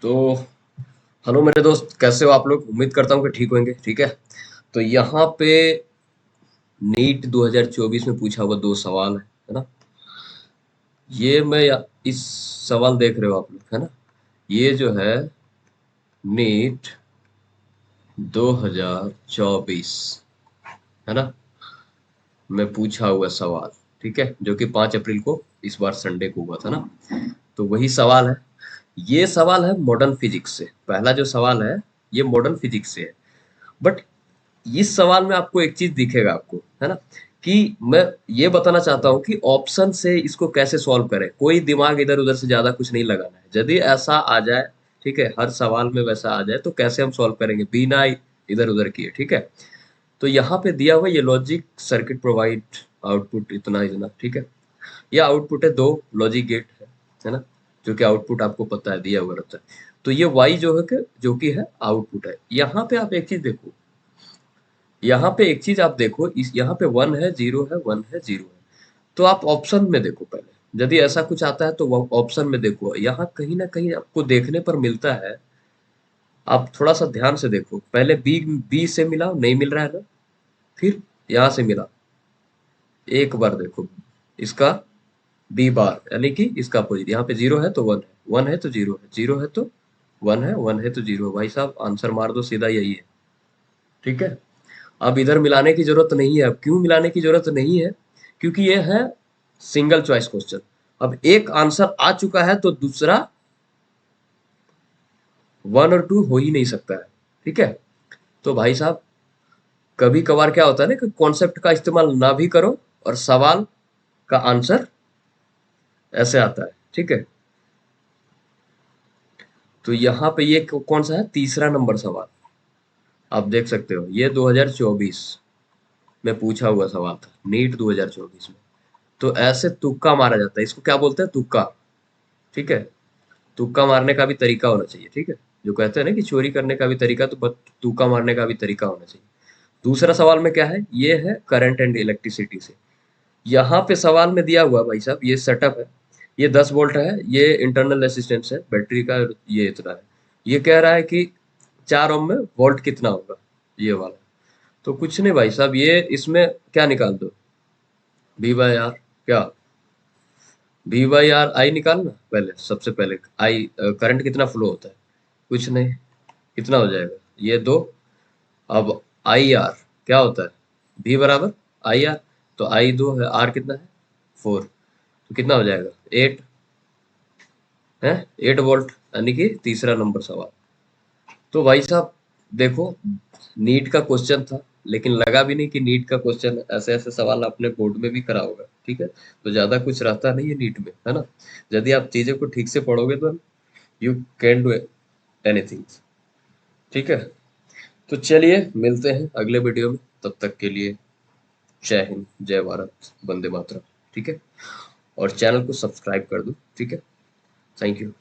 तो हेलो मेरे दोस्त, कैसे हो आप लोग? उम्मीद करता हूँ कि ठीक होंगे। ठीक है, तो यहाँ पे नीट 2024 में पूछा हुआ दो सवाल है ना। ये इस सवाल देख रहे हो आप लोग, है ना। ये जो है नीट 2024 है ना, में पूछा हुआ सवाल। ठीक है, जो कि 5 अप्रैल को इस बार संडे को हुआ था ना। तो वही सवाल है। ये सवाल है मॉडर्न फिजिक्स से। पहला जो सवाल है ये मॉडर्न फिजिक्स से है। बट इस सवाल में आपको एक चीज दिखेगा आपको, है ना, कि मैं ये बताना चाहता हूँ कि ऑप्शन से इसको कैसे सॉल्व करें। कोई दिमाग इधर उधर से ज्यादा कुछ नहीं लगाना है। यदि ऐसा आ जाए, ठीक है, हर सवाल में वैसा आ जाए तो कैसे हम सॉल्व करेंगे बिना इधर उधर किए। ठीक है, तो यहाँ पे दिया हुआ ये लॉजिक सर्किट प्रोवाइड आउटपुट इतना इतना। ठीक है, यह आउटपुट है, दो लॉजिक गेट है ना, जो कि आउटपुट आपको पता है दिया हुआ रहता है। तो ये वाई जो है जो कि है आउटपुट है। यहाँ पे आप एक चीज देखो, यहाँ पे एक चीज आप देखो, इस यहाँ पे वन है, जीरो है, वन है, जीरो है। तो आप ऑप्शन में देखो पहले। यदि ऐसा कुछ आता है तो वो ऑप्शन में देखो, यहाँ कहीं ना कहीं आपको देखने पर मिलता है। आप थोड़ा सा ध्यान से देखो, पहले बी बी से मिला, नहीं मिल रहा है ना, फिर यहाँ से मिला। एक बार देखो इसका बी बार, यानी कि इसका अपोजिट। यहाँ पे जीरो है तो वन है, वन है तो जीरो है, जीरो है तो वन है, वन है तो जीरो है। भाई साहब आंसर मार दो, सीधा यही है। ठीक है, अब इधर मिलाने की जरूरत नहीं है। अब क्यों मिलाने की जरूरत नहीं है? क्योंकि ये है सिंगल चॉइस क्वेश्चन। अब एक आंसर आ चुका है तो दूसरा वन और टू हो ही नहीं सकता है। ठीक है, तो भाई साहब कभी कभार क्या होता है ना कि कॉन्सेप्ट का इस्तेमाल ना भी करो और सवाल का आंसर ऐसे आता है। ठीक है, तो यहाँ पे ये कौन सा है, तीसरा नंबर सवाल। आप देख सकते हो ये 2024 में पूछा हुआ सवाल था, नीट 2024 में। तो ऐसे तुक्का मारा जाता है, इसको क्या बोलते हैं, तुक्का। ठीक है, तुक्का मारने का भी तरीका होना चाहिए। ठीक है, जो कहते हैं ना कि चोरी करने का भी तरीका, तो तुक्का मारने का भी तरीका होना चाहिए। दूसरा सवाल में क्या है, ये है करंट एंड इलेक्ट्रिसिटी से। यहाँ पे सवाल में दिया हुआ भाई साहब ये सेटअप है। ये 10 वोल्ट है, ये इंटरनल रेसिस्टेंस है बैटरी का, ये इतना है। ये कह रहा है कि 4 ओम में वोल्ट कितना होगा, ये वाला। तो कुछ नहीं भाई साहब, ये इसमें क्या निकाल दो, वी बाई आर। क्या, वी बाई आर आई निकालना पहले, सबसे पहले आई करंट कितना फ्लो होता है, कुछ नहीं, कितना हो जाएगा, ये दो। अब आई आर क्या होता है, भी बराबर आई आर। तो आई दो है, आर कितना है, 4। तो कितना हो जाएगा, 8 है, 8 वोल्ट, यानी कि तीसरा नंबर सवाल। तो भाई साहब देखो, नीट का क्वेश्चन था, लेकिन लगा भी नहीं कि नीट का क्वेश्चन ऐसे ऐसे सवाल अपने बोर्ड में भी करा होगा। ठीक है, तो ज्यादा कुछ रहता नहीं है नीट में, है ना। यदि आप चीजें को ठीक से पढ़ोगे तो यू कैन डू एनीथिंग। ठीक है, तो चलिए मिलते हैं अगले वीडियो में। तब तक के लिए जय हिंद, जय भारत, वंदे मातरम। ठीक है, और चैनल को सब्सक्राइब कर दो। ठीक है, थैंक यू।